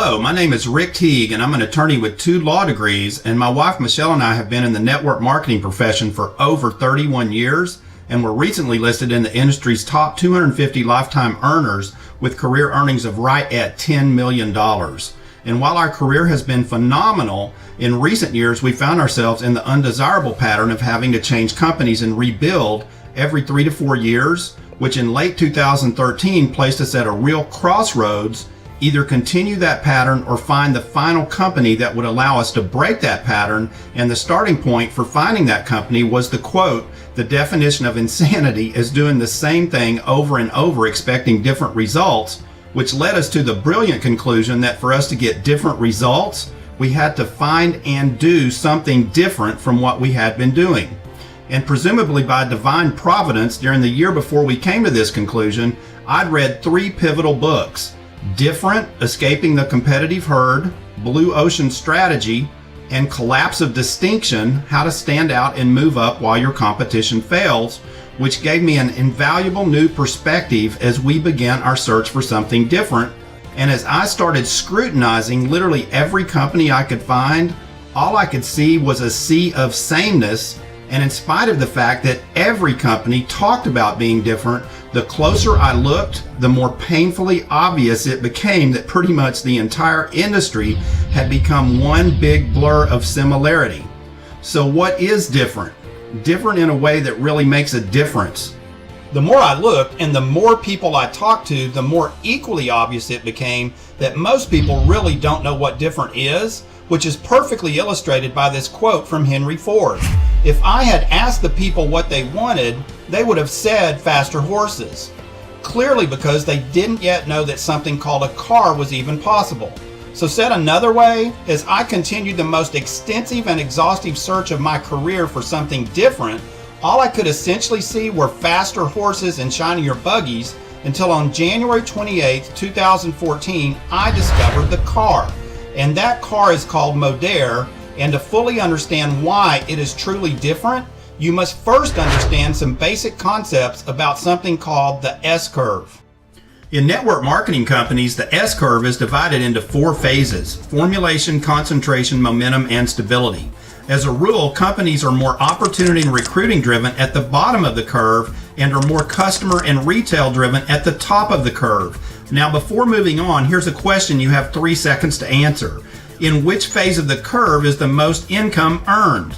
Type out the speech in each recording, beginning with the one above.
Hello, my name is Rick Teague, and I'm an attorney with 2 law degrees, and my wife Michelle and I have been in the network marketing profession for over 31 years, and we're recently listed in the industry's top 250 lifetime earners with career earnings of right at $10 million. And while our career has been phenomenal, in recent years we found ourselves in the undesirable pattern of having to change companies and rebuild every 3 to 4 years, which in late 2013 placed us at a real crossroads. Either continue that pattern or find the final company that would allow us to break that pattern, and the starting point for finding that company was the quote, "The definition of insanity is doing the same thing over and over expecting different results," which led us to the brilliant conclusion that for us to get different results, we had to find and do something different from what we had been doing. And presumably by divine providence, during the year before we came to this conclusion, I'd read 3 pivotal books: Different, Escaping the Competitive Herd, Blue Ocean Strategy, and Collapse of Distinction, How to Stand Out and Move Up While Your Competition Fails, which gave me an invaluable new perspective as we began our search for something different. And as I started scrutinizing literally every company I could find, all I could see was a sea of sameness. And in spite of the fact that every company talked about being different, the closer I looked, the more painfully obvious it became that pretty much the entire industry had become one big blur of similarity. So what is different? Different in a way that really makes a difference. The more I looked and the more people I talked to, the more equally obvious it became that most people really don't know what different is, which is perfectly illustrated by this quote from Henry Ford. If I had asked the people what they wanted, they would have said faster horses. Clearly because they didn't yet know that something called a car was even possible. So said another way, as I continued the most extensive and exhaustive search of my career for something different, all I could essentially see were faster horses and shinier buggies until on January 28, 2014, I discovered the car. And that car is called Modere, and to fully understand why it is truly different, you must first understand some basic concepts about something called the S-curve. In network marketing companies, the S-curve is divided into 4 phases: formulation, concentration, momentum, and stability. As a rule, companies are more opportunity and recruiting driven at the bottom of the curve and are more customer and retail driven at the top of the curve. Now, before moving on, here's a question you have 3 seconds to answer. In which phase of the curve is the most income earned?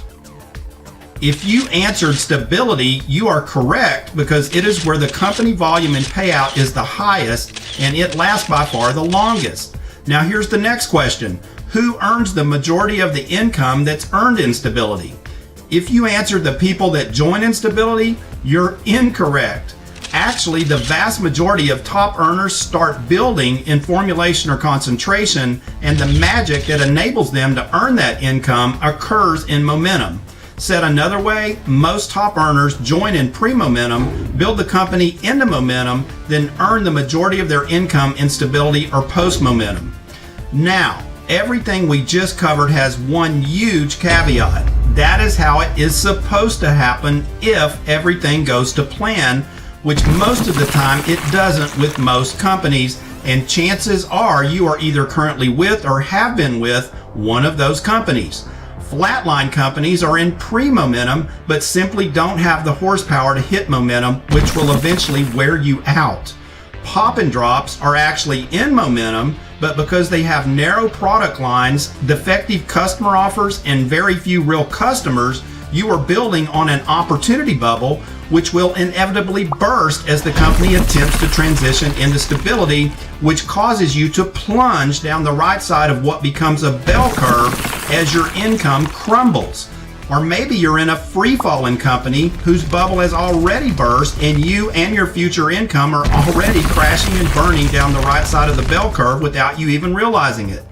If you answered stability, you are correct because it is where the company volume and payout is the highest and it lasts by far the longest. Now, here's the next question. Who earns the majority of the income that's earned in stability? If you answered the people that join in stability, you're incorrect. Actually, the vast majority of top earners start building in formulation or concentration, and the magic that enables them to earn that income occurs in momentum. Said another way, most top earners join in pre-momentum, build the company into momentum, then earn the majority of their income in stability or post-momentum. Now, everything we just covered has one huge caveat. That is how it is supposed to happen if everything goes to plan, which most of the time it doesn't with most companies, and chances are you are either currently with or have been with one of those companies. Flatline companies are in pre-momentum but simply don't have the horsepower to hit momentum, which will eventually wear you out. Pop and drops are actually in momentum, but because they have narrow product lines, defective customer offers, and very few real customers, you are building on an opportunity bubble which will inevitably burst as the company attempts to transition into stability, which causes you to plunge down the right side of what becomes a bell curve as your income crumbles. Or maybe you're in a free-falling company whose bubble has already burst and you and your future income are already crashing and burning down the right side of the bell curve without you even realizing it.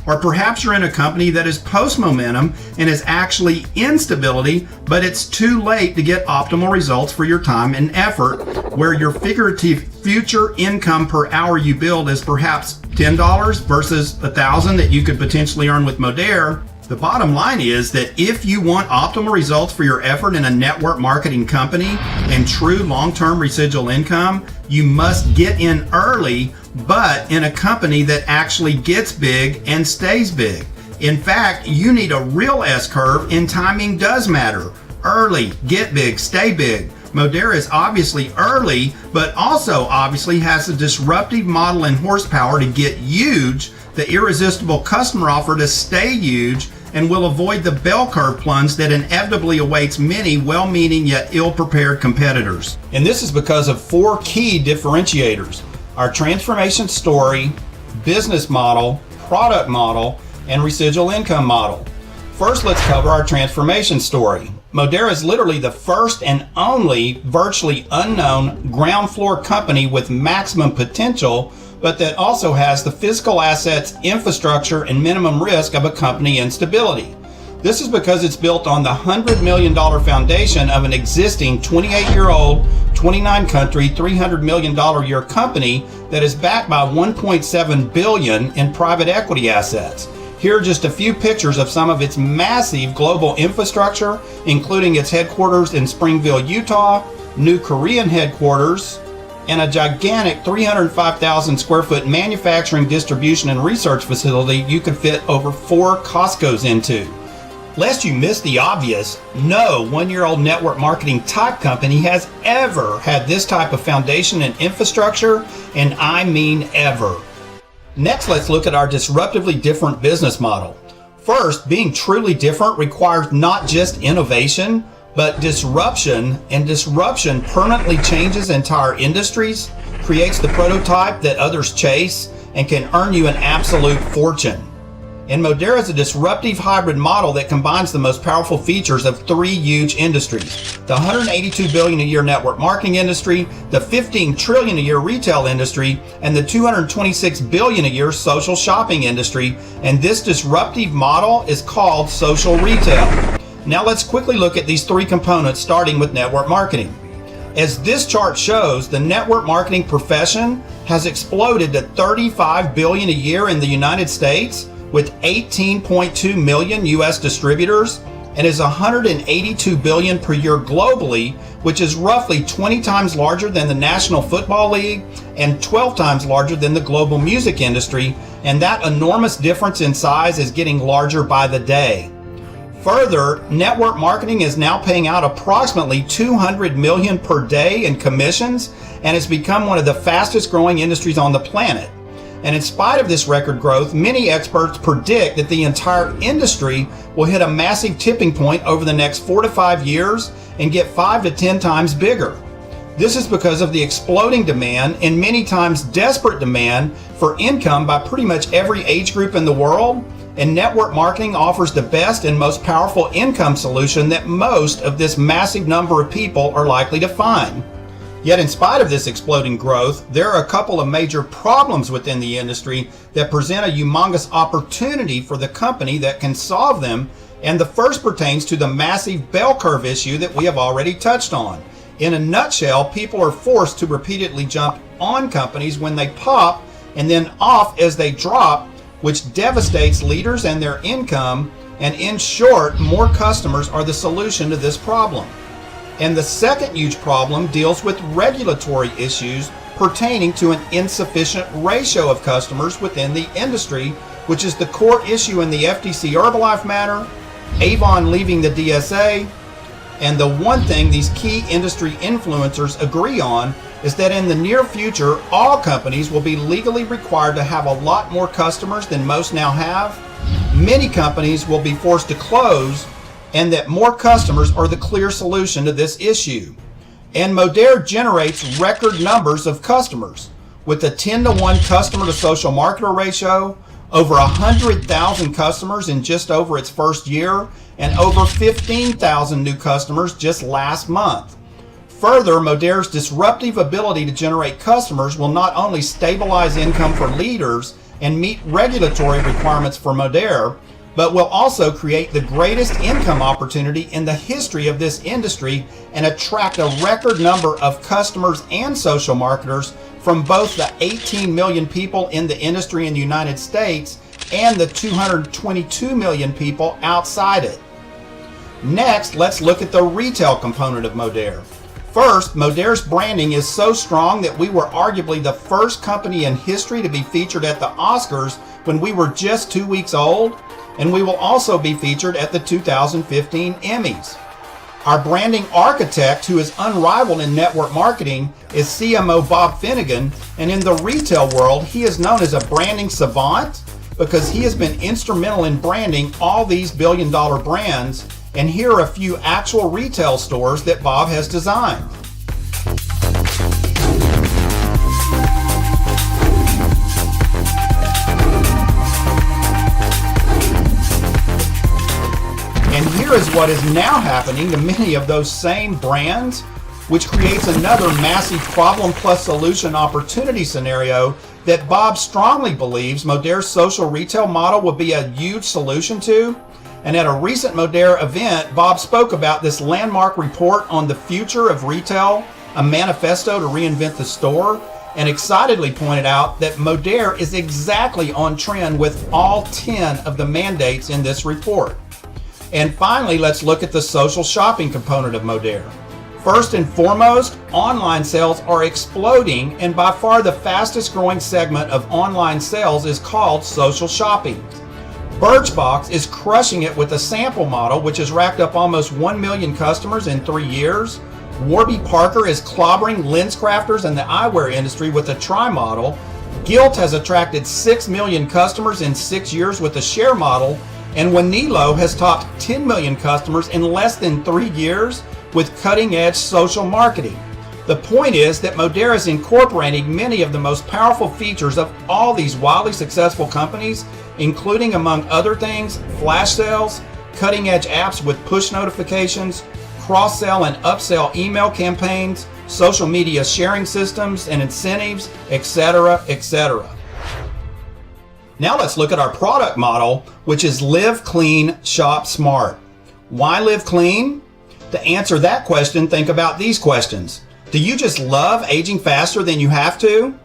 Or perhaps you're in a company that is post-momentum and is actually in stability, but it's too late to get optimal results for your time and effort, where your figurative future income per hour you build is perhaps $10 versus $1,000 that you could potentially earn with Modere. The bottom line is that if you want optimal results for your effort in a network marketing company and true long-term residual income, you must get in early but in a company that actually gets big and stays big. In fact, you need a real S-curve, and timing does matter. Early, get big, stay big. Modera is obviously early, but also obviously has a disruptive model and horsepower to get huge, the irresistible customer offer to stay huge, and will avoid the bell curve plunge that inevitably awaits many well-meaning yet ill-prepared competitors. And this is because of 4 key differentiators: our transformation story, business model, product model, and residual income model. First, let's cover our transformation story. Modera is literally the first and only virtually unknown ground floor company with maximum potential, but that also has the physical assets, infrastructure, and minimum risk of a company instability. This is because it's built on the $100 million foundation of an existing 28-year-old, 29-country, $300 million a year company that is backed by $1.7 billion in private equity assets. Here are just a few pictures of some of its massive global infrastructure, including its headquarters in Springville, Utah, new Korean headquarters, and a gigantic 305,000 square foot manufacturing, distribution, and research facility you could fit over 4 Costco's into. Lest you miss the obvious, no one-year-old network marketing type company has ever had this type of foundation and infrastructure, and I mean ever. Next, let's look at our disruptively different business model. First, being truly different requires not just innovation, but disruption, and disruption permanently changes entire industries, creates the prototype that others chase, and can earn you an absolute fortune. And Modera is a disruptive hybrid model that combines the most powerful features of 3 huge industries: the $182 billion a year network marketing industry, the $15 trillion a year retail industry, and the $226 billion a year social shopping industry. And this disruptive model is called social retail. Now let's quickly look at these 3 components, starting with network marketing. As this chart shows, the network marketing profession has exploded to $35 billion a year in the United States, with 18.2 million US distributors, and is $182 billion per year globally, which is roughly 20 times larger than the National Football League and 12 times larger than the global music industry, and that enormous difference in size is getting larger by the day. Further, network marketing is now paying out approximately $200 million per day in commissions, and it's become one of the fastest growing industries on the planet. And in spite of this record growth, many experts predict that the entire industry will hit a massive tipping point over the next 4 to 5 years and get 5 to 10 times bigger. This is because of the exploding demand, and many times desperate demand, for income by pretty much every age group in the world, and network marketing offers the best and most powerful income solution that most of this massive number of people are likely to find. Yet in spite of this exploding growth, there are a couple of major problems within the industry that present a humongous opportunity for the company that can solve them, and the first pertains to the massive bell curve issue that we have already touched on. In a nutshell, people are forced to repeatedly jump on companies when they pop and then off as they drop, which devastates leaders and their income, and in short, more customers are the solution to this problem. And the second huge problem deals with regulatory issues pertaining to an insufficient ratio of customers within the industry, which is the core issue in the FTC Herbalife matter, Avon leaving the DSA, and the one thing these key industry influencers agree on is that in the near future, all companies will be legally required to have a lot more customers than most now have. Many companies will be forced to close, and that more customers are the clear solution to this issue. And Modera generates record numbers of customers, with a 10-to-1 customer to social marketer ratio, over 100,000 customers in just over its first year, and over 15,000 new customers just last month. Further, Modera's disruptive ability to generate customers will not only stabilize income for leaders and meet regulatory requirements for Modera, but will also create the greatest income opportunity in the history of this industry and attract a record number of customers and social marketers from both the 18 million people in the industry in the United States and the 222 million people outside it. Next, let's look at the retail component of Modera. First, Modaire's branding is so strong that we were arguably the first company in history to be featured at the Oscars when we were just 2 weeks old, and we will also be featured at the 2015 Emmys. Our branding architect, who is unrivaled in network marketing, is CMO Bob Finnegan, and in the retail world, he is known as a branding savant because he has been instrumental in branding all these billion-dollar brands, and here are a few actual retail stores that Bob has designed. And here is what is now happening to many of those same brands, which creates another massive problem plus solution opportunity scenario that Bob strongly believes Modaire's social retail model will be a huge solution to. And at a recent Modaire event, Bob spoke about this landmark report on the future of retail, a manifesto to reinvent the store, and excitedly pointed out that Modaire is exactly on trend with all 10 of the mandates in this report. And finally, let's look at the social shopping component of Modaire. First and foremost, online sales are exploding, and by far the fastest growing segment of online sales is called social shopping. Birchbox is crushing it with a sample model, which has racked up almost 1 million customers in 3 years. Warby Parker is clobbering LensCrafters and the eyewear industry with a try model. Gilt has attracted 6 million customers in 6 years with a share model. And Wanelo has topped 10 million customers in less than 3 years with cutting-edge social marketing. The point is that Modaire is incorporating many of the most powerful features of all these wildly successful companies, including, among other things, flash sales, cutting-edge apps with push notifications, cross-sell and upsell email campaigns, social media sharing systems and incentives, etc., etc. Now let's look at our product model, which is Live Clean, Shop Smart. Why live clean? To answer that question, think about these questions. Do you just love aging faster than you have to?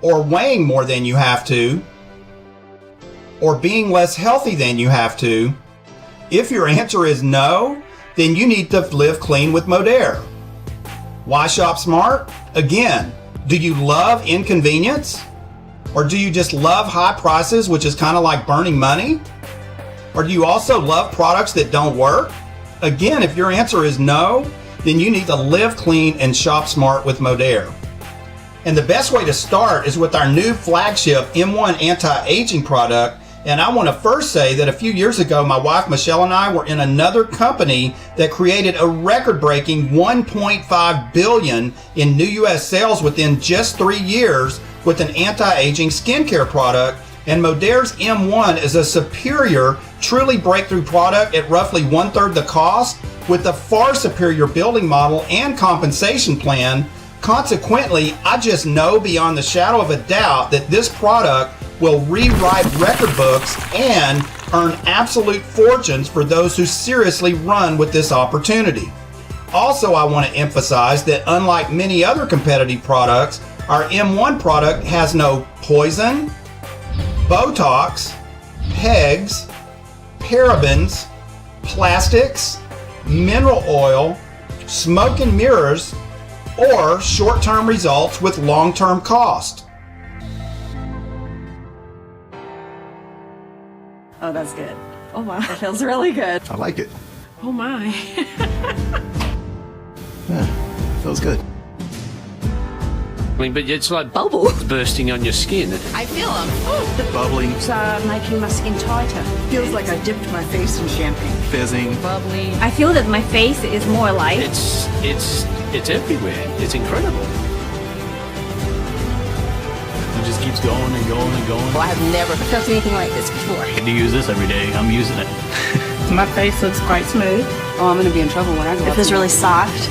Or weighing more than you have to? Or being less healthy than you have to? If your answer is no, then you need to live clean with Modaire. Why shop smart? Again, do you love inconvenience? Or do you just love high prices, which is kind of like burning money? Or do you also love products that don't work? Again, if your answer is no, then you need to live clean and shop smart with Modaire. And the best way to start is with our new flagship M1 anti-aging product. And I want to first say that a few years ago, my wife Michelle and I were in another company that created a record-breaking $1.5 billion in new US sales within just 3 years with an anti-aging skincare product. And Modaire's M1 is a superior, truly breakthrough product at roughly 1/3 the cost with a far superior building model and compensation plan. Consequently, I just know beyond the shadow of a doubt that this product will rewrite record books and earn absolute fortunes for those who seriously run with this opportunity. Also, I want to emphasize that unlike many other competitive products, our M1 product has no poison, Botox, pegs, parabens, plastics, mineral oil, smoke and mirrors, or short-term results with long-term cost. Oh, that's good. Oh, wow. That feels really good. I like it. Oh, my. Yeah, feels good. I mean, but it's like bubbles bursting on your skin. I feel them. Bubbling, It's making my skin tighter. Feels like I dipped my face in champagne. fizzing. Bubbly. I feel that my face is more alive. It's everywhere. It's incredible. It just keeps going and going and going. Well, I have never felt anything like this before. I do use this every day. I'm using it. My face looks quite smooth. Oh, I'm going to be in trouble when I go It feels really soft.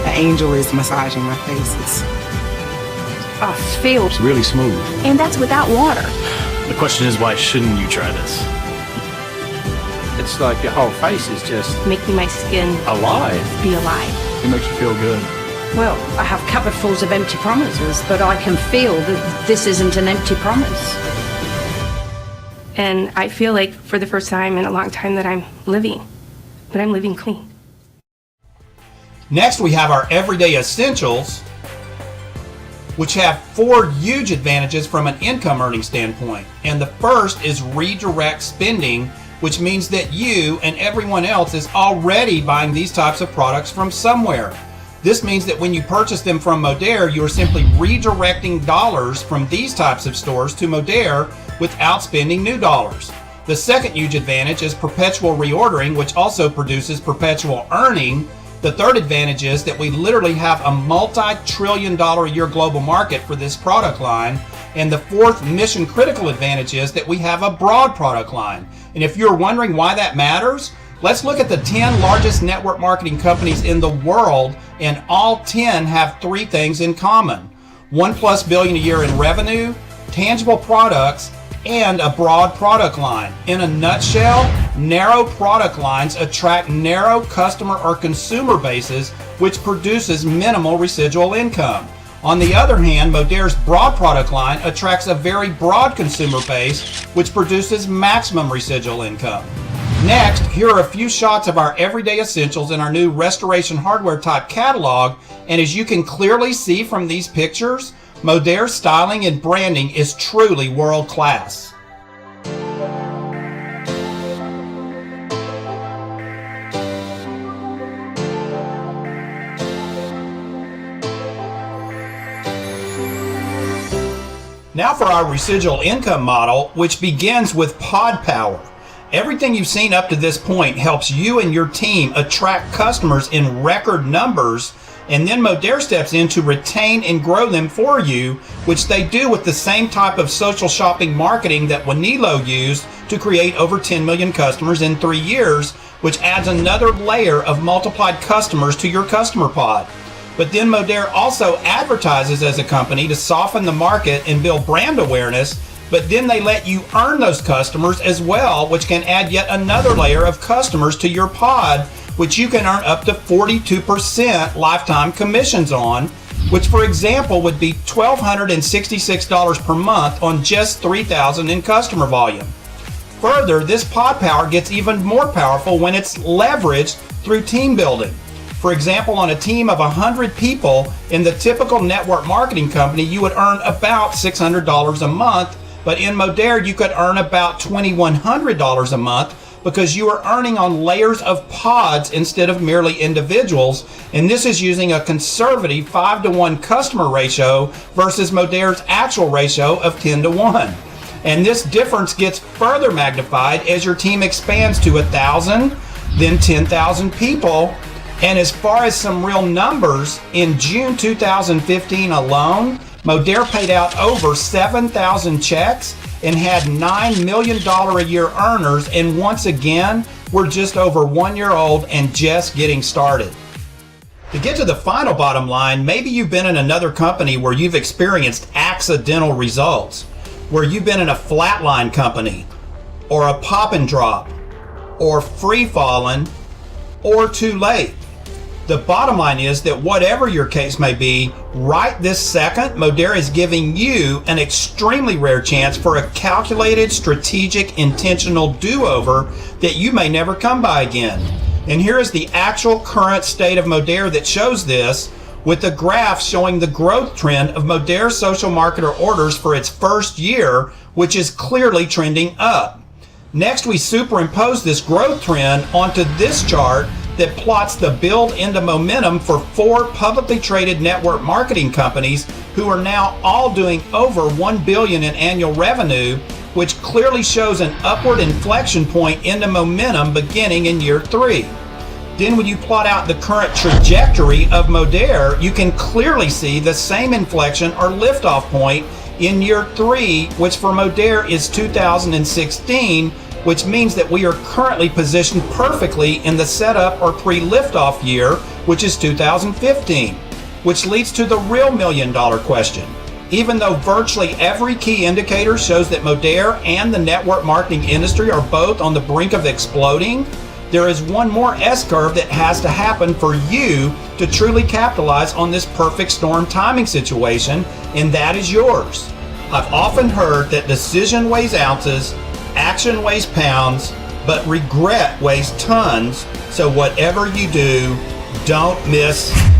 An angel is massaging my face. It's I feel. It's really smooth. And that's without water. The question is, why shouldn't you try this? It's like your whole face is just Making my skin alive. be alive. It makes you feel good. Well, I have cupboardfuls of empty promises, but I can feel that this isn't an empty promise. And I feel like for the first time in a long time that I'm living. But I'm living clean. Next, we have our everyday essentials, which have 4 huge advantages from an income earning standpoint. And the first is redirect spending, which means that you and everyone else is already buying these types of products from somewhere. This means that when you purchase them from Modere, you are simply redirecting dollars from these types of stores to Modere without spending new dollars. The second huge advantage is perpetual reordering, which also produces perpetual earning. The third advantage is that we literally have a multi-trillion-dollar a year global market for this product line. And the fourth mission-critical advantage is that we have a broad product line. And if you're wondering why that matters, let's look at the 10 largest network marketing companies in the world, and all 10 have 3 things in common. $1+ billion a year in revenue, tangible products, and a broad product line. In a nutshell, narrow product lines attract narrow customer or consumer bases, which produces minimal residual income. On the other hand, Modere's broad product line attracts a very broad consumer base, which produces maximum residual income. Next, here are a few shots of our everyday essentials in our new restoration hardware type catalog, and as you can clearly see from these pictures, Modere's styling and branding is truly world class. Now for our residual income model, which begins with pod power. Everything you've seen up to this point helps you and your team attract customers in record numbers, and then Modere steps in to retain and grow them for you, which they do with the same type of social shopping marketing that Wanelo used to create over 10 million customers in 3 years, which adds another layer of multiplied customers to your customer pod. But then Modere also advertises as a company to soften the market and build brand awareness, but then they let you earn those customers as well, which can add yet another layer of customers to your pod, which you can earn up to 42% lifetime commissions on, which for example would be $1,266 per month on just $3,000 in customer volume. Further, this pod power gets even more powerful when it's leveraged through team building. For example, on a team of 100 people in the typical network marketing company, you would earn about $600 a month, but in Modere you could earn about $2,100 a month because you are earning on layers of pods instead of merely individuals, and this is using a conservative 5-to-1 customer ratio versus Modere's actual ratio of 10-to-1. And this difference gets further magnified as your team expands to 1,000, then 10,000 people. And as far as some real numbers, in June 2015 alone, Modere paid out over 7,000 checks and had $9 million a year earners, and once again, we're just over 1 year old and just getting started. To get to the final bottom line, maybe you've been in another company where you've experienced accidental results, where you've been in a flatline company, or a pop and drop, or free falling, or too late. The bottom line is that whatever your case may be, right this second, Modere is giving you an extremely rare chance for a calculated, strategic, intentional do-over that you may never come by again. And here is the actual current state of Modere that shows this, with the graph showing the growth trend of Modere social marketer orders for its first year, which is clearly trending up. Next, we superimpose this growth trend onto this chart that plots the build into momentum for 4 publicly traded network marketing companies who are now all doing over $1 billion in annual revenue, which clearly shows an upward inflection point into momentum beginning in year 3. Then when you plot out the current trajectory of Modere, you can clearly see the same inflection or liftoff point in year 3, which for Modere is 2016, which means that we are currently positioned perfectly in the setup or pre-liftoff year, which is 2015, which leads to the real million-dollar question. Even though virtually every key indicator shows that Modere and the network marketing industry are both on the brink of exploding, there is one more S-curve that has to happen for you to truly capitalize on this perfect storm timing situation, and that is yours. I've often heard that decision weighs ounces, action weighs pounds, but regret weighs tons, so whatever you do, Don't miss